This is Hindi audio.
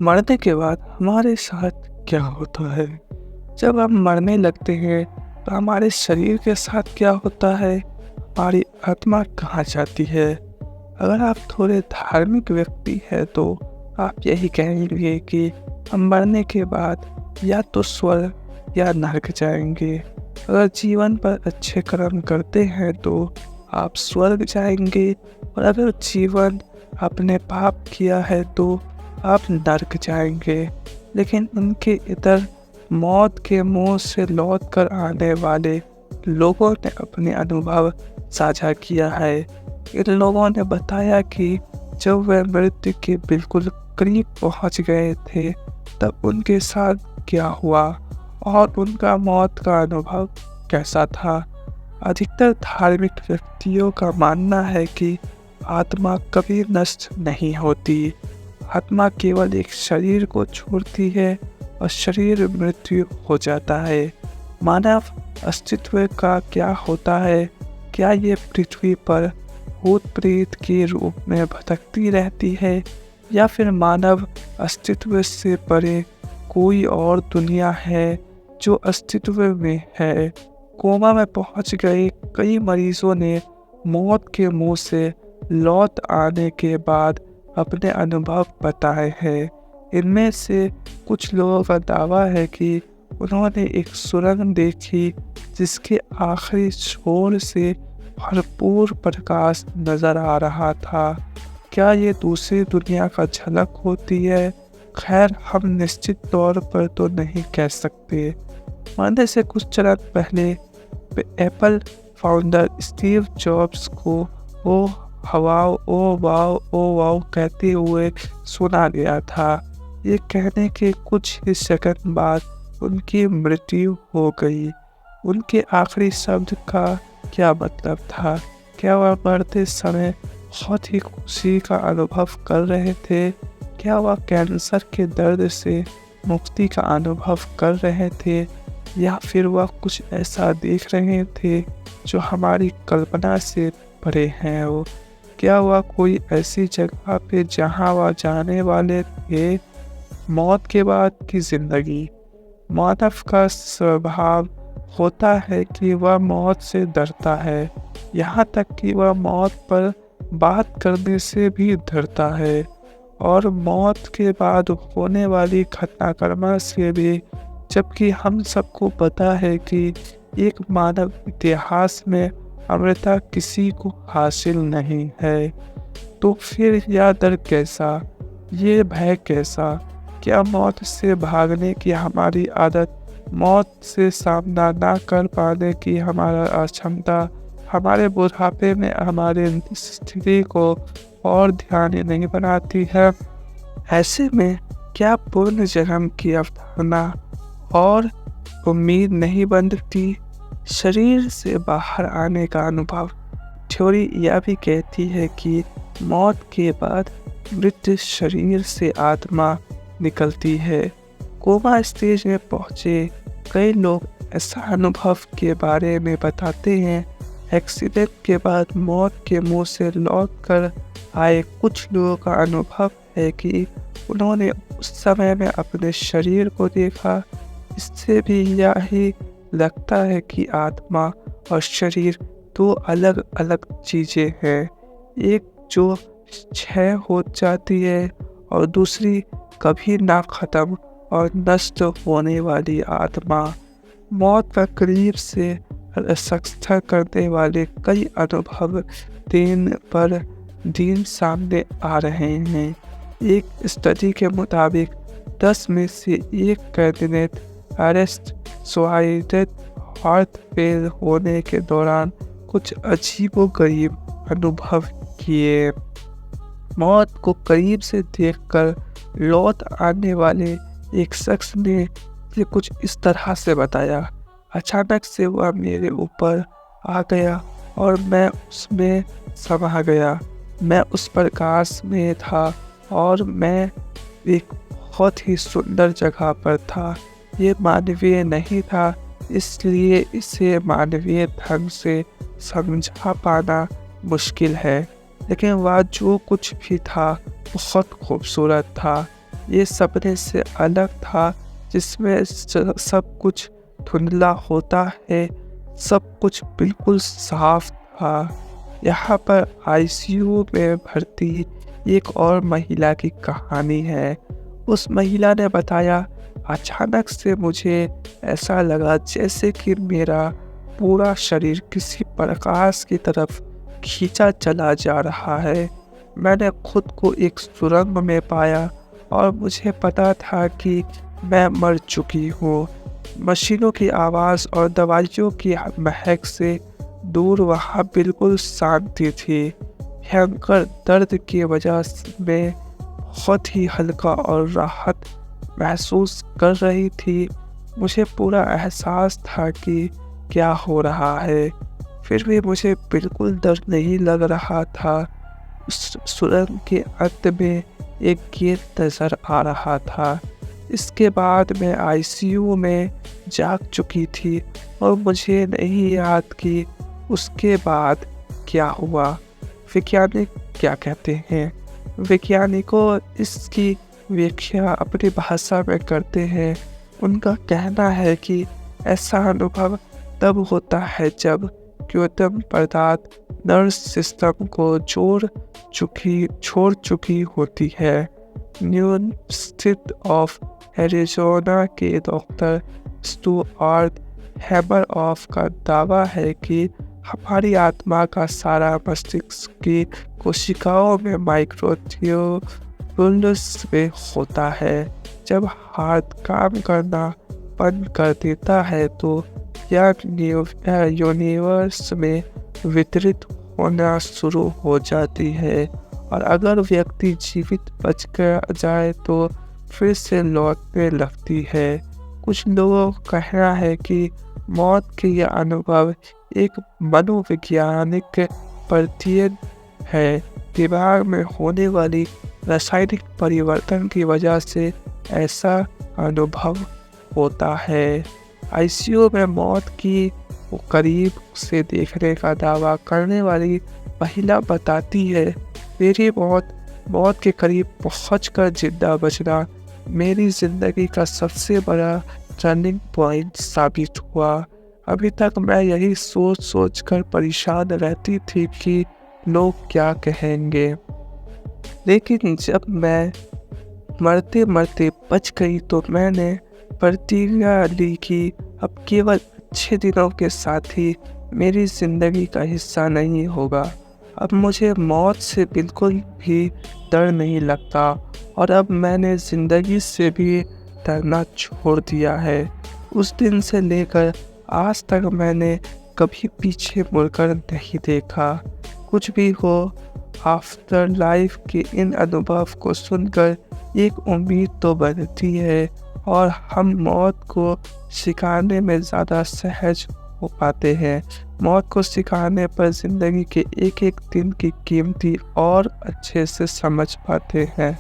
मरने के बाद हमारे साथ क्या होता है? जब हम मरने लगते हैं तो हमारे शरीर के साथ क्या होता है? हमारी आत्मा कहाँ जाती है? अगर आप थोड़े धार्मिक व्यक्ति हैं तो आप यही कहेंगे कि हम मरने के बाद या तो स्वर्ग या नरक जाएंगे। अगर जीवन पर अच्छे कर्म करते हैं तो आप स्वर्ग जाएंगे, और अगर जीवन आपने पाप किया है तो आप नरक जाएंगे। लेकिन उनके इधर मौत के मुंह से लौट कर आने वाले लोगों ने अपने अनुभव साझा किया है। इन लोगों ने बताया कि जब वे मृत्यु के बिल्कुल करीब पहुंच गए थे तब उनके साथ क्या हुआ और उनका मौत का अनुभव कैसा था। अधिकतर धार्मिक व्यक्तियों का मानना है कि आत्मा कभी नष्ट नहीं होती। आत्मा केवल एक शरीर को छोड़ती है और शरीर मृत्यु हो जाता है। मानव अस्तित्व का क्या होता है? क्या ये पृथ्वी पर भूत प्रेत के रूप में भटकती रहती है, या फिर मानव अस्तित्व से परे कोई और दुनिया है जो अस्तित्व में है? कोमा में पहुंच गए कई मरीजों ने मौत के मुंह से लौट आने के बाद अपने अनुभव बताए हैं। इनमें से कुछ लोगों का दावा है कि उन्होंने एक सुरंग देखी जिसके आखिरी छोर से भरपूर प्रकाश नजर आ रहा था। क्या ये दूसरी दुनिया का झलक होती है? खैर, हम निश्चित तौर पर तो नहीं कह सकते। मरने से कुछ चरण पहले एप्पल फाउंडर स्टीव जॉब्स को ओ हवाओ ओ वाओ कहते हुए सुना गया था। ये कहने के कुछ ही सेकंड बाद उनकी मृत्यु हो गई। उनके आखिरी शब्द का क्या मतलब था? क्या वह मरते समय बहुत ही खुशी का अनुभव कर रहे थे? क्या वह कैंसर के दर्द से मुक्ति का अनुभव कर रहे थे, या फिर वह कुछ ऐसा देख रहे थे जो हमारी कल्पना से परे है? क्या वह कोई ऐसी जगह पे जहां वह जाने वाले थे? मौत के बाद की जिंदगी। मानव का स्वभाव होता है कि वह मौत से डरता है, यहाँ तक कि वह मौत पर बात करने से भी डरता है, और मौत के बाद होने वाली घटनाक्रम से भी। जबकि हम सबको पता है कि एक मानव इतिहास में अमरता किसी को हासिल नहीं है। तो फिर यह डर कैसा? ये भय कैसा? क्या मौत से भागने की हमारी आदत, मौत से सामना ना कर पाने की हमारा अक्षमता, हमारे बुढ़ापे में हमारे स्थिति को और ध्यान नहीं बनाती है? ऐसे में क्या पुनर्जन्म की अवधारणा और उम्मीद नहीं बनती? शरीर से बाहर आने का अनुभव। थ्योरी यह भी कहती है कि मौत के बाद मृत शरीर से आत्मा निकलती है। कोमा स्टेज में पहुंचे कई लोग ऐसा अनुभव के बारे में बताते हैं। एक्सीडेंट के बाद मौत के मुंह से लौट कर आए कुछ लोगों का अनुभव है कि उन्होंने उस समय में अपने शरीर को देखा। इससे भी यही लगता है कि आत्मा और शरीर दो अलग अलग चीज़ें हैं, एक जो क्षय हो जाती है और दूसरी कभी ना खत्म और नष्ट होने वाली आत्मा। मौत का करीब से साक्षात्कार करने वाले कई अनुभव दिन पर दिन सामने आ रहे हैं। एक स्टडी के मुताबिक 10 में से एक candidate arrest suicide heart fail होने के दौरान कुछ अजीबोगरीब अनुभव किए। मौत को करीब से देखकर लौट आने वाले एक शख्स ने ये कुछ इस तरह से बताया। अचानक से वह मेरे ऊपर आ गया और मैं उसमें समा गया। मैं उस प्रकाश में था और मैं एक बहुत ही सुंदर जगह पर था। ये मानवीय नहीं था, इसलिए इसे मानवीय ढंग से समझा पाना मुश्किल है। लेकिन वह जो कुछ भी था बहुत खूबसूरत था। ये सपने से अलग था, जिसमें सब कुछ धुंधला होता है, सब कुछ बिल्कुल साफ था। यहाँ पर आईसीयू में भर्ती एक और महिला की कहानी है। उस महिला ने बताया, अचानक से मुझे ऐसा लगा जैसे कि मेरा पूरा शरीर किसी प्रकाश की तरफ खींचा चला जा रहा है। मैंने खुद को एक सुरंग में पाया और मुझे पता था कि मैं मर चुकी हूँ। मशीनों की आवाज़ और दवाइयों की महक से दूर वहाँ बिल्कुल शांति थी। भयंकर दर्द की वजह में बहुत ही हल्का और राहत महसूस कर रही थी। मुझे पूरा एहसास था कि क्या हो रहा है, फिर भी मुझे बिल्कुल डर नहीं लग रहा था। उस सुरंग के अंत में एक गेट नजर आ रहा था। इसके बाद मैं आईसीयू में जाग चुकी थी और मुझे नहीं याद कि उसके बाद क्या हुआ। वैज्ञानिक क्या कहते हैं? वैज्ञानिकों इसकी व्याख्या अपनी भाषा में करते हैं। उनका कहना है कि ऐसा अनुभव तब होता है जब कृत्रिम पदार्थ नर्वस सिस्टम को छोड़ चुकी होती है। यूनिवर्सिटी ऑफ एरिज़ोना के डॉक्टर स्टुअर्ट हैमरऑफ का दावा है कि हमारी आत्मा का सारा मस्तिष्क की कोशिकाओं में माइक्रोट्यूबुल्स में होता है। जब हार्ट काम करना बंद कर देता है तो यह यूनिवर्स में वितरित होना शुरू हो जाती है, और अगर व्यक्ति जीवित बच जाए तो फिर से लौटने लगती है। कुछ लोगों का कहना है कि मौत के यह अनुभव एक मनोवैज्ञानिक प्रक्रिया है। दिमाग में होने वाली रासायनिक परिवर्तन की वजह से ऐसा अनुभव होता है। आईसीयू में मौत की करीब से देखने का दावा करने वाली महिला बताती है, मेरी मौत के करीब पहुंचकर जिंदा बचना मेरी ज़िंदगी का सबसे बड़ा टर्निंग पॉइंट साबित हुआ। अभी तक मैं यही सोच कर परेशान रहती थी कि लोग क्या कहेंगे, लेकिन जब मैं मरते मरते बच गई तो मैंने प्रतिज्ञा ली कि अब केवल अच्छे दिनों के साथ ही मेरी ज़िंदगी का हिस्सा नहीं होगा। अब मुझे मौत से बिल्कुल भी डर नहीं लगता, और अब मैंने ज़िंदगी से भी डरना छोड़ दिया है। उस दिन से लेकर आज तक मैंने कभी पीछे मुड़कर नहीं देखा। कुछ भी हो, आफ्टर लाइफ के इन अनुभव को सुनकर एक उम्मीद तो बनती है, और हम मौत को सिखाने में ज़्यादा सहज हो पाते हैं। मौत को सिखाने पर ज़िंदगी के एक एक दिन की कीमती और अच्छे से समझ पाते हैं।